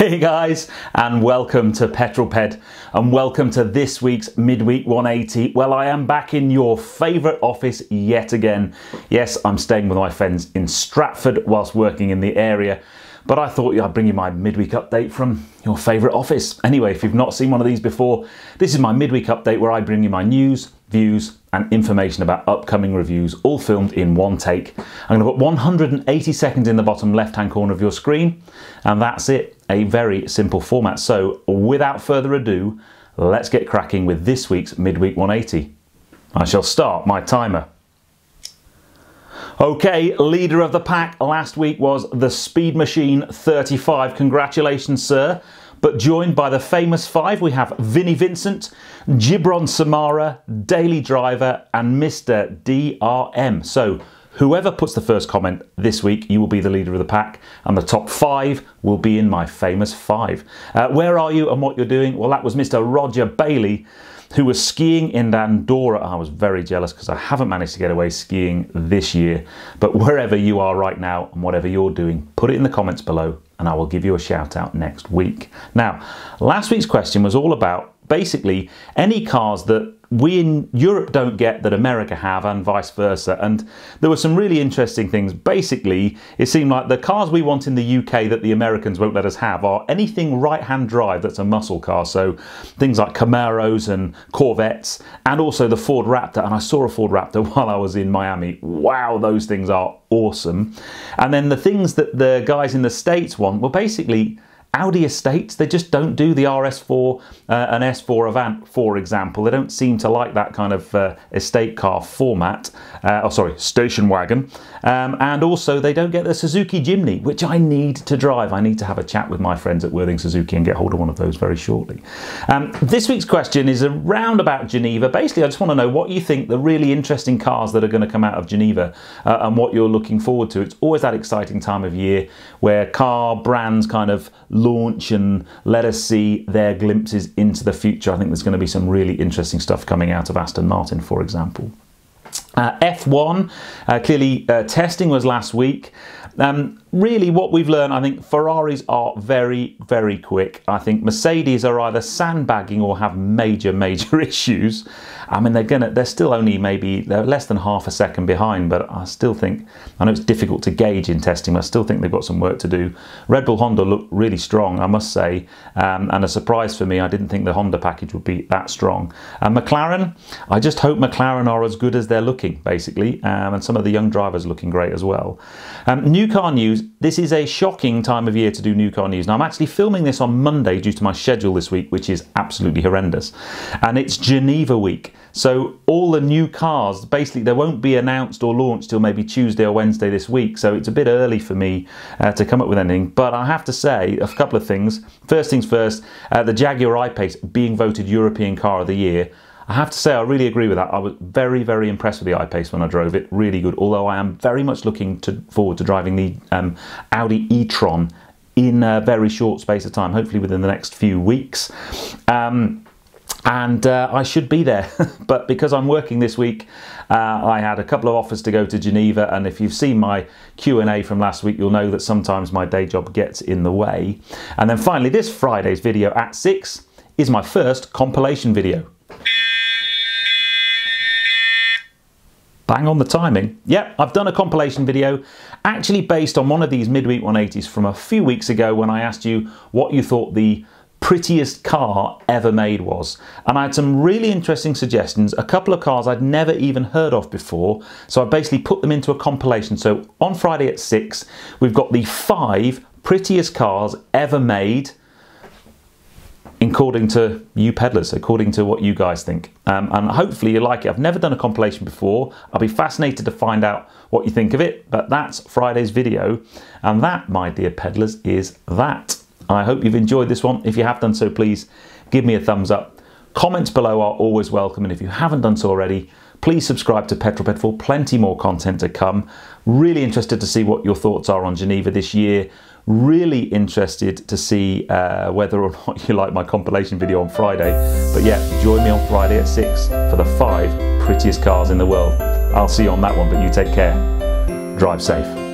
Hey guys, and welcome to Petrol Ped, and welcome to this week's Midweek 180. Well, I am back in your favourite office yet again. Yes, I'm staying with my friends in Stratford whilst working in the area, but I thought I'd bring you my midweek update from your favourite office. Anyway, if you've not seen one of these before, this is my midweek update where I bring you my news, views and information about upcoming reviews, all filmed in one take. I'm going to put 180 seconds in the bottom left hand corner of your screen, and that's it. A very simple format. So without further ado, let's get cracking with this week's Midweek 180. I shall start my timer. Okay, leader of the pack last week was the Speed Machine 35. Congratulations, sir. But joined by the famous five, we have Vinnie Vincent, Gibron Samara, Daily Driver and Mr. DRM. So whoever puts the first comment this week, you will be the leader of the pack, and the top five will be in my famous five. Where are you and what you're doing? Well, that was Mr. Roger Bailey, who was skiing in Andorra. I was very jealous because I haven't managed to get away skiing this year. But wherever you are right now and whatever you're doing, put it in the comments below and I will give you a shout out next week. Now, last week's question was all about basically any cars that we in Europe don't get that America have, and vice versa. And there were some really interesting things. Basically, it seemed like the cars we want in the UK that the Americans won't let us have are anything right-hand drive that's a muscle car. So things like Camaros and Corvettes, and also the Ford Raptor. And I saw a Ford Raptor while I was in Miami. Wow, those things are awesome. And then the things that the guys in the States want were basically Audi estates. They just don't do the RS4 and S4 Avant, for example. They don't seem to like that kind of estate car format. Station wagon. And also they don't get the Suzuki Jimny, which I need to drive. I need to have a chat with my friends at Worthing Suzuki and get hold of one of those very shortly. This week's question is around about Geneva. Basically, I just want to know what you think the really interesting cars that are going to come out of Geneva and what you're looking forward to. It's always that exciting time of year where car brands kind of launch and let us see their glimpses into the future. I think there's going to be some really interesting stuff coming out of Aston Martin, for example. F1, clearly testing was last week. Really what we've learned, I think Ferraris are very, very quick. I think Mercedes are either sandbagging or have major issues. I mean, they're still only they're less than half a second behind, but I still think, I know it's difficult to gauge in testing, but I still think they've got some work to do. Red Bull Honda looked really strong, I must say, and a surprise for me, I didn't think the Honda package would be that strong. McLaren, I just hope McLaren are as good as they're looking, basically, and some of the young drivers are looking great as well. New car news. This is a shocking time of year to do new car news. Now, I'm actually filming this on Monday due to my schedule this week, which is absolutely horrendous. And it's Geneva week. So all the new cars, basically, they won't be announced or launched till maybe Tuesday or Wednesday this week. So it's a bit early for me to come up with anything. But I have to say a couple of things. First things first, the Jaguar I-Pace being voted European Car of the Year. I have to say I really agree with that. I was very, very impressed with the I-Pace when I drove it. Really good. Although I am very much looking forward to driving the Audi e-tron in a very short space of time, hopefully within the next few weeks. And I should be there. But because I'm working this week, I had a couple of offers to go to Geneva. And if you've seen my Q&A from last week, you'll know that sometimes my day job gets in the way. And then finally, this Friday's video at 6 is my first compilation video. Bang on the timing. Yep, I've done a compilation video actually based on one of these midweek 180s from a few weeks ago when I asked you what you thought the prettiest car ever made was. And I had some really interesting suggestions, a couple of cars I'd never even heard of before. So I basically put them into a compilation. So on Friday at 6, we've got the 5 prettiest cars ever made, according to you peddlers, according to what you guys think. And hopefully you like it. I've never done a compilation before. I'll be fascinated to find out what you think of it, but that's Friday's video. And that, my dear peddlers, is that. I hope you've enjoyed this one. If you have done so, please give me a thumbs up. Comments below are always welcome. And if you haven't done so already, please subscribe to Petrol Ped for plenty more content to come. Really interested to see what your thoughts are on Geneva this year. Really interested to see whether or not you like my compilation video on Friday. But yeah, join me on Friday at 6 for the 5 prettiest cars in the world. I'll see you on that one, but you take care. Drive safe.